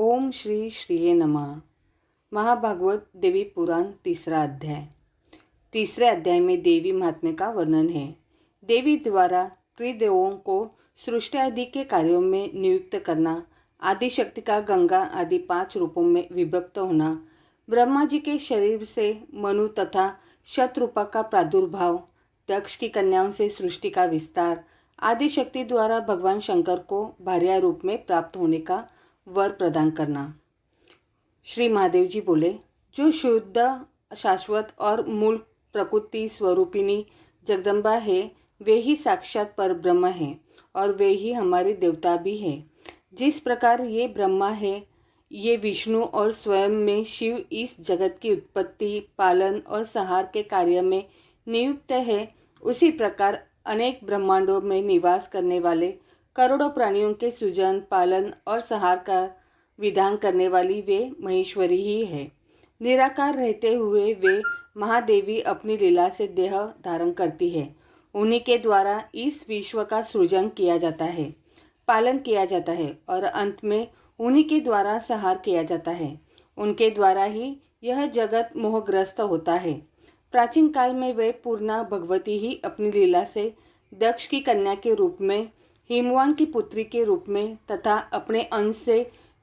ओम श्री श्रीये नमः। महाभागवत देवी पुराण तीसरा अध्याय। तीसरे अध्याय में देवी महात्म्य का वर्णन है। देवी द्वारा त्रिदेवों को सृष्टि आदि के कार्यों में नियुक्त करना, आदि शक्ति का गंगा आदि 5 रूपों में विभक्त होना, ब्रह्मा जी के शरीर से मनु तथा शतरूपा का प्रादुर्भाव, दक्ष की कन्याओं से सृष्टि का विस्तार, आदि शक्ति द्वारा भगवान शंकर को भार्या रूप में प्राप्त होने का वर प्रदान करना। श्री महादेव जी बोले, जो शुद्ध, शाश्वत और मूल प्रकृति स्वरूपिणी जगदम्बा है, वे ही साक्षात पर ब्रह्म है और वे ही हमारे देवता भी है। जिस प्रकार ये ब्रह्मा है, ये विष्णु और स्वयं में शिव इस जगत की उत्पत्ति, पालन और संहार के कार्य में नियुक्त है, उसी प्रकार अनेक ब्रह्मांडों में निवास करने वाले करोड़ों प्राणियों के सृजन, पालन और संहार का विधान करने वाली वे महेश्वरी ही है। निराकार रहते हुए वे महादेवी अपनी लीला से देह धारण करती है। उन्हीं के द्वारा इस विश्व का सृजन किया जाता है, पालन किया जाता है और अंत में उन्हीं के द्वारा संहार किया जाता है। उनके द्वारा ही यह जगत मोहग्रस्त होता है। प्राचीन काल में वे पूर्णा भगवती ही अपनी लीला से दक्ष की कन्या के रूप में, हिमवान की पुत्री के रूप में तथा अपने अंश से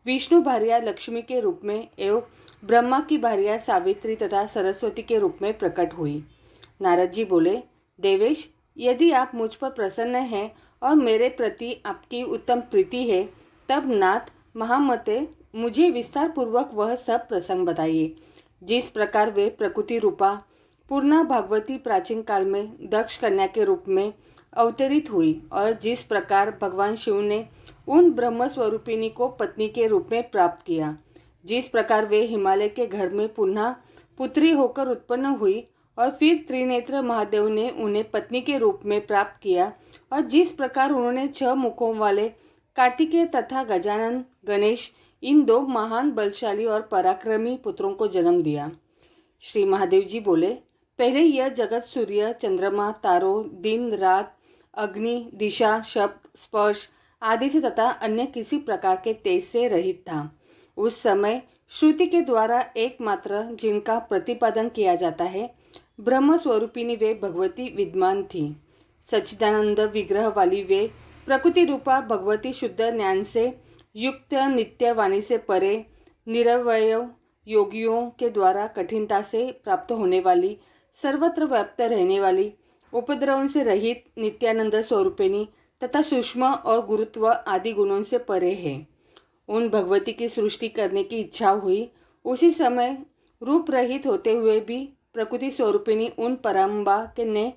विष्णु भार्या लक्ष्मी के रूप में एवं ब्रह्मा की भार्या सावित्री तथा सरस्वती के रूप में प्रकट हुई। नारद जी बोले, देवेश, यदि आप मुझ पर प्रसन्न हैं और मेरे प्रति आपकी उत्तम प्रीति है, तब नाथ महामते मुझे विस्तार पूर्वक वह सब प्रसंग बताइए। जिस प्रकार वे प्रकृति रूपा पूर्णा भागवती प्राचीन काल में दक्ष कन्या के रूप में अवतरित हुई और जिस प्रकार भगवान शिव ने उन ब्रह्म स्वरूपिणी को पत्नी के रूप में प्राप्त किया, जिस प्रकार वे हिमालय के घर में पुनः पुत्री होकर उत्पन्न हुई और फिर त्रिनेत्र महादेव ने उन्हें पत्नी के रूप में प्राप्त किया और जिस प्रकार उन्होंने 6 मुखों वाले कार्तिकेय तथा गजानन, गणेश इन 2 महान बलशाली और पराक्रमी पुत्रों को जन्म दिया। श्री महादेव जी बोले, पहले यह जगत सूर्य, चंद्रमा, तारों, दिन रात, अग्नि, दिशा, शब्द, स्पर्श आदि से तथा अन्य किसी प्रकार के तेज से रहित था। उस समय श्रुति के द्वारा एकमात्र जिनका प्रतिपादन किया जाता है, ब्रह्म स्वरूपिणी वे भगवती विद्यमान थी। सच्चिदानंद विग्रह वाली वे प्रकृति रूपा भगवती शुद्ध ज्ञान से युक्त, नित्य वाणी से परे, निरवय योगियों के द्वारा कठिनता से प्राप्त होने वाली, सर्वत्र व्याप्त रहने वाली, उपद्रवों से रहित नित्यानंद स्वरूपिणी तथा सूक्ष्म और गुरुत्व आदि गुणों से परे है। उन भगवती की सृष्टि करने की इच्छा हुई। उसी समय रूप रहित होते हुए भी प्रकृति स्वरूपिणी उन पराम्बा के ने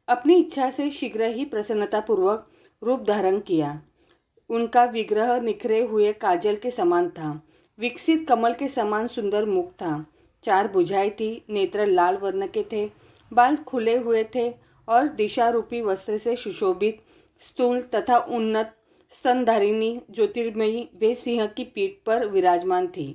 अपनी इच्छा से शीघ्र ही प्रसन्नतापूर्वक रूप धारण किया। उनका विग्रह निखरे हुए काजल के समान था, विकसित कमल के समान सुंदर मुख था, 4 भुजाएं थी, नेत्र लाल वर्ण के थे, बाल खुले हुए थे और दिशा रूपी वस्त्र से सुशोभित, स्थूल तथा उन्नत स्तनधारिणी ज्योतिर्मयी वे सिंह की पीठ पर विराजमान थी।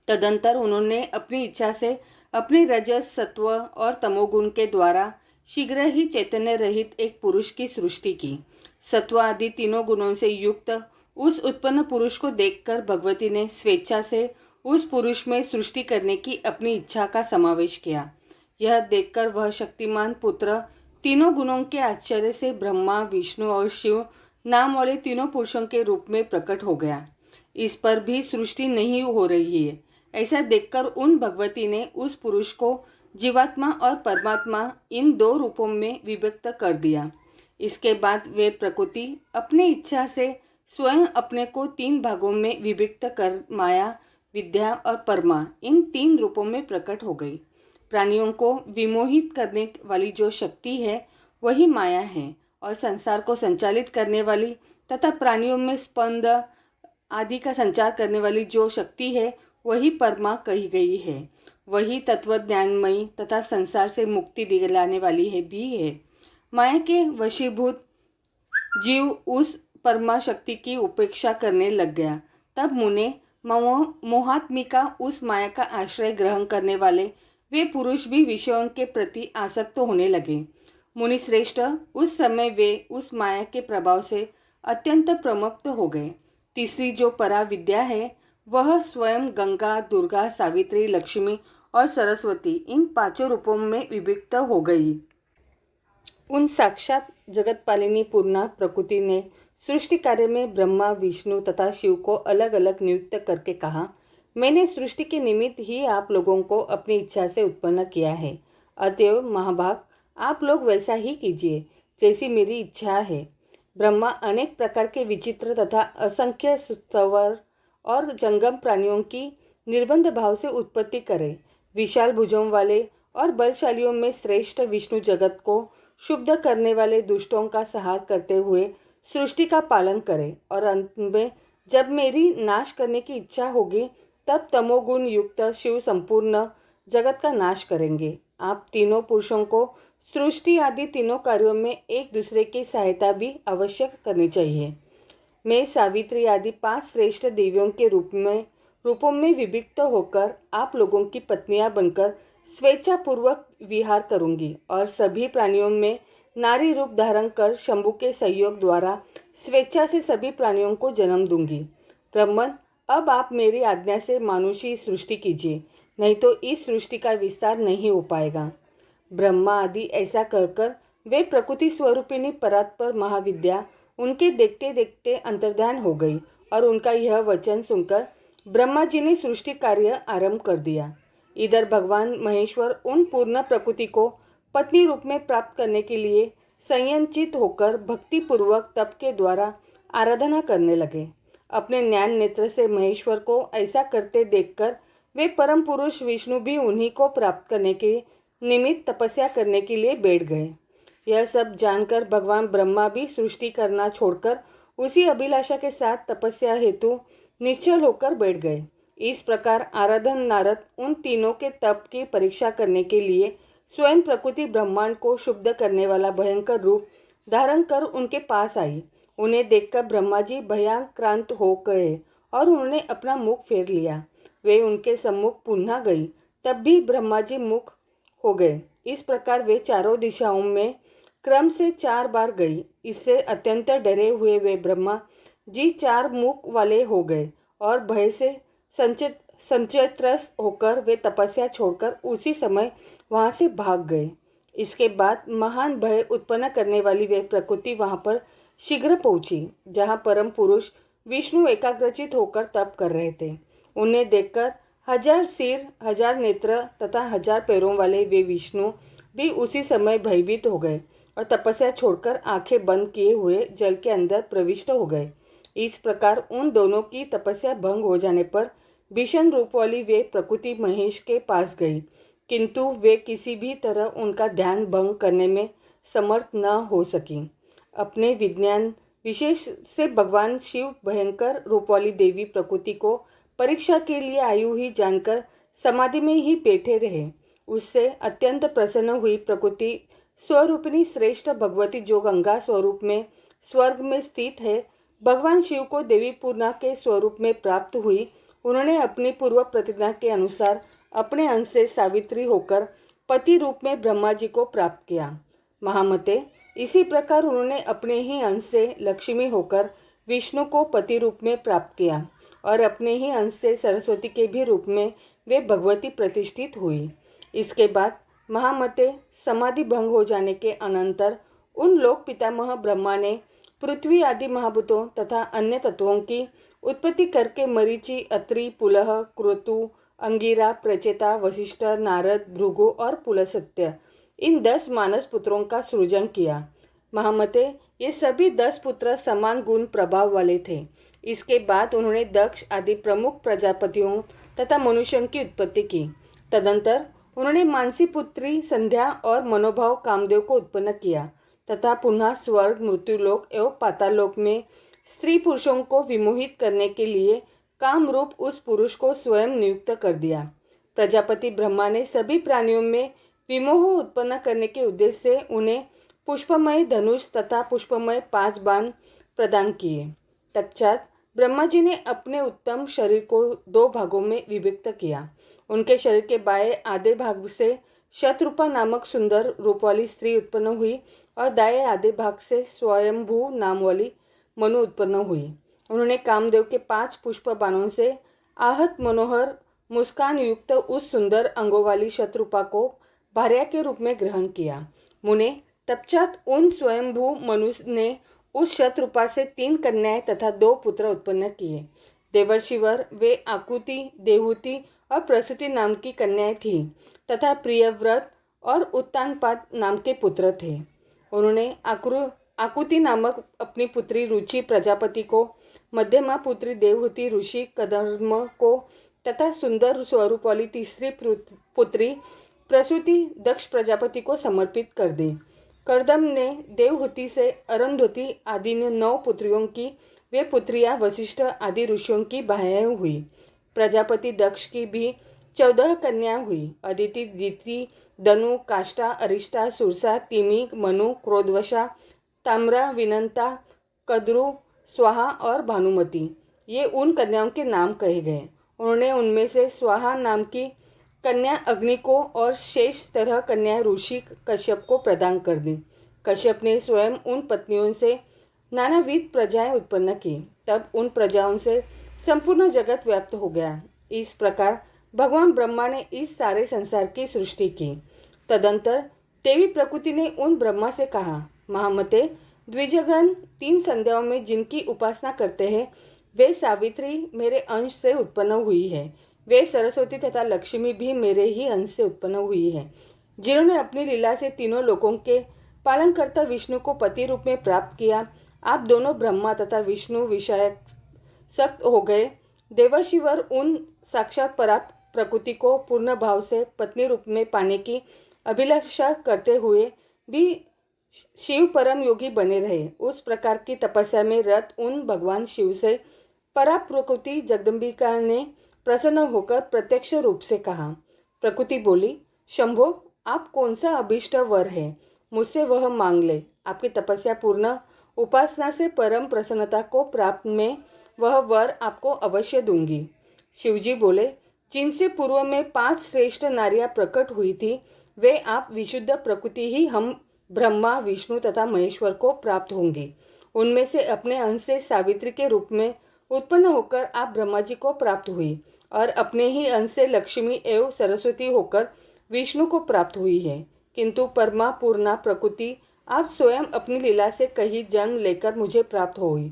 तदंतर उन्होंने अपनी इच्छा से अपनी रजस, सत्व और तमोगुण के द्वारा शीघ्र ही चैतन्य रहित एक पुरुष की सृष्टि की। सत्व आदि तीनों गुणों से युक्त उस उत्पन्न पुरुष को देखकर भगवती ने स्वेच्छा से उस पुरुष में सृष्टि करने की अपनी इच्छा का समावेश किया। यह देखकर वह शक्तिमान पुत्र तीनों गुणों के आश्चर्य से ब्रह्मा, विष्णु और शिव नाम वाले तीनों पुरुषों के रूप में प्रकट हो गया। इस पर भी सृष्टि नहीं हो रही है, ऐसा देखकर उन भगवती ने उस पुरुष को जीवात्मा और परमात्मा इन 2 रूपों में विभक्त कर दिया। इसके बाद वे प्रकृति अपनी इच्छा से स्वयं अपने को 3 भागों में विभक्त कर माया, विद्या और परमा इन 3 रूपों में प्रकट हो गई। प्राणियों को विमोहित करने वाली जो शक्ति है वही माया है और संसार को संचालित करने वाली तथा प्राणियों में स्पंद आदि का संचार करने वाली जो शक्ति है वही परमा कही गई है। वही तत्वज्ञानमयी तथा संसार से मुक्ति दिलाने वाली है भी है। माया के वशीभूत जीव उस परमा शक्ति की उपेक्षा करने लग गया। तब मुने मोहात्मिका उस माया का आश्रय ग्रहण करने वाले वे पुरुष भी विषयों के प्रति आसक्त होने लगे। मुनि श्रेष्ठ, उस समय वे उस माया के प्रभाव से अत्यंत प्रमत्त हो गए। तीसरी जो परा विद्या है वह स्वयं गंगा, दुर्गा, सावित्री, लक्ष्मी और सरस्वती इन पांचों रूपों में विभक्त हो गई। उन साक्षात जगतपालिनी पूर्णा प्रकृति ने सृष्टि कार्य में ब्रह्मा, विष्णु तथा शिव को अलग अलग नियुक्त करके कहा, मैंने सृष्टि के निमित्त ही आप लोगों को अपनी इच्छा से उत्पन्न किया है। अतएव महाभाग, आप लोग वैसा ही कीजिए जैसी मेरी इच्छा है। ब्रह्मा अनेक प्रकार के विचित्र तथा असंख्य स्थवर और जंगम प्राणियों की निर्बंध भाव से उत्पत्ति करे। विशाल भुजों वाले और बलशालियों में श्रेष्ठ विष्णु जगत को शुद्ध करने वाले दुष्टों का संहार करते हुए सृष्टि का पालन करे और अंत में जब मेरी नाश करने की इच्छा होगी तब तमोगुण युक्त शिव संपूर्ण जगत का नाश करेंगे। आप तीनों पुरुषों को सृष्टि आदि तीनों कार्यों में एक दूसरे की सहायता भी अवश्य करनी चाहिए। मैं सावित्री आदि 5 श्रेष्ठ देवियों के रूपों में विभक्त होकर आप लोगों की पत्नियां बनकर स्वेच्छा पूर्वक विहार करूंगी और सभी प्राणियों में नारी रूप धारण कर शंभु के सहयोग द्वारा स्वेच्छा से सभी प्राणियों को जन्म दूंगी। ब्रह्मन, अब आप मेरी आज्ञा से मानुषी सृष्टि कीजिए, नहीं तो इस सृष्टि का विस्तार नहीं हो पाएगा। ब्रह्मा आदि ऐसा कहकर वे प्रकृति स्वरूपिणी परात्पर महाविद्या उनके देखते देखते अंतर्ध्यान हो गई और उनका यह वचन सुनकर ब्रह्मा जी ने सृष्टि कार्य आरंभ कर दिया। इधर भगवान महेश्वर उन पूर्ण प्रकृति को पत्नी रूप में प्राप्त करने के लिए संयंचित होकर भक्ति पूर्वक तप के द्वारा आराधना करने लगे। अपने ज्ञान नेत्र से महेश्वर को ऐसा करते देखकर वे परम पुरुष विष्णु भी उन्हीं को प्राप्त करने के निमित्त तपस्या करने के लिए बैठ गए। यह सब जानकर भगवान ब्रह्मा भी सृष्टि करना छोड़कर उसी अभिलाषा के साथ तपस्या हेतु निश्चल होकर बैठ गए। इस प्रकार आराधन नारद उन तीनों के तप की परीक्षा करने के लिए स्वयं प्रकृति ब्रह्मांड को शुद्ध करने वाला भयंकर रूप धारण कर उनके पास आई। उन्हें देखकर ब्रह्मा जी भयाक्रांत हो गए और उन्होंने अपना मुख फेर लिया। वे उनके सम्मुख पुनः गई, तब भी ब्रह्मा जी मुख हो गए। इस प्रकार वे चारों दिशाओं में क्रम से 4 बार गई। इससे अत्यंत डरे हुए वे ब्रह्मा जी 4 मुख वाले हो गए और भय से संचयत्रस्त होकर वे तपस्या छोड़कर उसी समय वहां से भाग गए। इसके बाद महान भय उत्पन्न करने वाली वे प्रकृति वहां पर शीघ्र पहुंची, जहां परम पुरुष विष्णु एकाग्रचित होकर तप कर रहे थे। उन्हें देखकर 1000 सिर, 1000 नेत्र तथा 1000 पैरों वाले वे विष्णु भी उसी समय भयभीत हो गए और तपस्या छोड़कर आंखें बंद किए हुए जल के अंदर प्रविष्ट हो गए। इस प्रकार उन दोनों की तपस्या भंग हो जाने पर भीषण रूप वाली वे प्रकृति महेश के पास गई, किंतु वे किसी भी तरह उनका ध्यान भंग करने में समर्थ न हो सकी। अपने विज्ञान विशेष से भगवान शिव भयंकर रूप वाली देवी प्रकृति को परीक्षा के लिए आई हुई जानकर समाधि में ही बैठे रहे। उससे अत्यंत प्रसन्न हुई प्रकृति स्वरूपिणी श्रेष्ठ भगवती जो गंगा स्वरूप में स्वर्ग में स्थित है, भगवान शिव को देवी पूर्णा के स्वरूप में प्राप्त हुई। उन्होंने अपनी पूर्व प्रतिज्ञा के अनुसार अपने अंश से सावित्री होकर पति रूप में ब्रह्मा जी को प्राप्त किया। महामते, इसी प्रकार उन्होंने अपने ही अंश से लक्ष्मी होकर विष्णु को पति रूप में प्राप्त किया और अपने ही अंश से सरस्वती के भी रूप में वे भगवती प्रतिष्ठित हुई। इसके बाद महामते, समाधि भंग हो जाने के अनंतर उन लोक पितामह ब्रह्मा ने पृथ्वी आदि महाभूतों तथा अन्य तत्वों की उत्पत्ति करके मरीचि, अत्रि, पुलह, क्रतु, अंगिरा, प्रचेता, वशिष्ठ, नारद, भृगु और पुलस्त्य इन 10 मानस पुत्रों का सृजन किया। महामते, ये सभी 10 पुत्र समान गुण प्रभाव वाले थे। इसके बाद उन्होंने दक्ष आदि प्रमुख प्रजापतियों तथा मनुष्यों की उत्पत्ति की। तदंतर उन्होंने मानसी पुत्री संध्या और मनोभाव कामदेव को उत्पन्न किया तथा पुनः स्वर्ग, मृत्युलोक एवं पातालोक में स्त्री पुरुषों को विमोहित करने के लिए काम रूप उस पुरुष को स्वयं नियुक्त कर दिया। प्रजापति ब्रह्मा ने सभी प्राणियों में विमोह उत्पन्न करने के उद्देश्य से उन्हें पुष्पमय धनुष तथा पुष्पमय 5 बाण प्रदान किए। तत्पश्चात ब्रह्मा जी ने अपने उत्तम शरीर को 2 भागों में विभक्त किया। उनके शरीर के बाएं आधे भाग से शतरूपा नामक सुंदर रूप वाली स्त्री उत्पन्न हुई और दाएं आधे भाग से स्वयंभू नाम वाली मनु उत्पन्न हुई। उन्होंने कामदेव के 5 पुष्प बाणों से आहत मनोहर मुस्कान युक्त उस सुंदर अंगों वाली शतरूपा को भार्या के रूप में ग्रहण किया। मुने, तत्पश्चात उन स्वयंभू मनुष्य ने उस शतरूपा से 3 कन्याएं तथा 2 पुत्र उत्पन्न किए। देवर्षिवर वे आकुति, देवहूति और प्रसूति नाम की कन्याएं थीं तथा प्रियव्रत और उत्तानपाद नाम के पुत्र थे। उन्होंने आकुति नामक अपनी पुत्री रुचि प्रजापति को, मध्यमा पुत्री देवहूति ऋषि कदर्म को तथा सुंदर स्वरूप वाली तीसरी पुत्री प्रसूति दक्ष प्रजापति को समर्पित कर दी। कर्दम ने देवहूति से अरुंधति आदि ने 9 पुत्रियों की वे पुत्रियां वशिष्ठ आदि ऋषियों की भार्याएं हुई। प्रजापति दक्ष की भी 14 कन्याएं हुई। अदिति, दिति, दनु, काष्ठा, अरिष्टा, सुरसा, तिमि, मनु, क्रोधवशा, ताम्रा, विनंता, कद्रु, स्वाहा और भानुमति, ये उन कन्याओं के नाम कहे गए। उन्होंने उनमें से स्वाहा नाम की कन्या अग्नि को और शेष तरह कन्या ऋषि कश्यप को प्रदान कर दी। कश्यप ने स्वयं उन पत्नियों से नानाविध प्रजाएं उत्पन्न की। तब उन प्रजाओं से संपूर्ण जगत व्याप्त हो गया। इस प्रकार भगवान ब्रह्मा ने इस सारे संसार की सृष्टि की। तदंतर देवी प्रकृति ने उन ब्रह्मा से कहा, महामते, द्विजगण 3 संध्याओं में जिनकी उपासना करते हैं वे सावित्री मेरे अंश से उत्पन्न हुई है। वे सरस्वती तथा लक्ष्मी भी मेरे ही अंश से उत्पन्न हुई है। जिन्होंने अपनी लीला से तीनों लोकों के पालनकर्ता विष्णु को पति रूप में प्राप्त किया, आप दोनों ब्रह्मा तथा विष्णु विषयक सक्त हो गए। देवर्षिवर उन साक्षात परात् प्रकृति को पूर्ण भाव से पत्नी रूप में पाने की अभिलाषा करते हुए भी शिव परम योगी बने रहे। उस प्रकार की तपस्या में रत उन भगवान शिव से परात् प्रकृति जगदम्बिका ने प्रसन्न होकर प्रत्यक्ष रूप से कहा। प्रकृति बोली, शंभो, आप कौन सा अभिष्ट वर है, मुझसे वह मांग ले। आपकी तपस्या पूर्ण उपासना से परम प्रसन्नता को प्राप्त में वह वर आपको अवश्य दूंगी। शिवजी बोले, जिनसे पूर्व में 5 श्रेष्ठ नारियां प्रकट हुई थी, वे आप विशुद्ध प्रकृति ही हम ब्रह्मा, विष्णु तथा महेश्वर को प्राप्त होंगी। उनमें से अपने अंश से सावित्री के रूप में उत्पन्न होकर आप ब्रह्मा जी को प्राप्त हुई और अपने ही अंश से लक्ष्मी एवं सरस्वती होकर विष्णु को प्राप्त हुई है। किंतु परमा पूर्णा प्रकृति आप स्वयं अपनी लीला से कहीं जन्म लेकर मुझे प्राप्त हुई।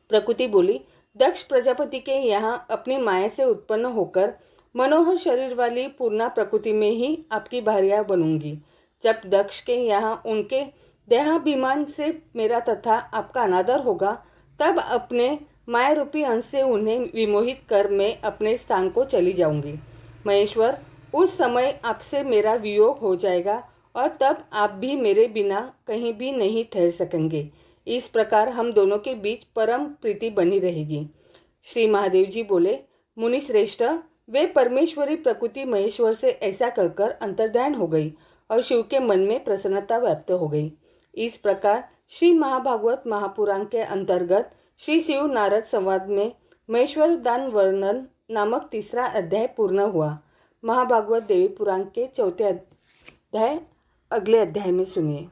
प्रकृति बोली, दक्ष प्रजापति के यहाँ अपनी माया से उत्पन्न होकर मनोहर शरीर वाली पूर्णा प्रकृति में ही आपकी भार्या बनूंगी। जब दक्ष के यहाँ उनके देहाभिमान से मेरा तथा आपका अनादर होगा, तब अपने माया रूपी अंश से उन्हें विमोहित कर मैं अपने स्थान को चली जाऊंगी। महेश्वर, उस समय आपसे मेरा वियोग हो जाएगा और तब आप भी मेरे बिना कहीं भी नहीं ठहर सकेंगे। इस प्रकार हम दोनों के बीच परम प्रीति बनी रहेगी। श्री महादेव जी बोले, मुनि श्रेष्ठ, वे परमेश्वरी प्रकृति महेश्वर से ऐसा कहकर अंतर्ध्यान हो गई और शिव के मन में प्रसन्नता व्याप्त हो गई। इस प्रकार श्री महाभागवत महापुराण के अंतर्गत श्री शिव नारद संवाद में महेश्वर दान वर्णन नामक 3रा अध्याय पूर्ण हुआ। महाभागवत देवी पुराण के 4थे अध्याय अगले अध्याय में सुनिए।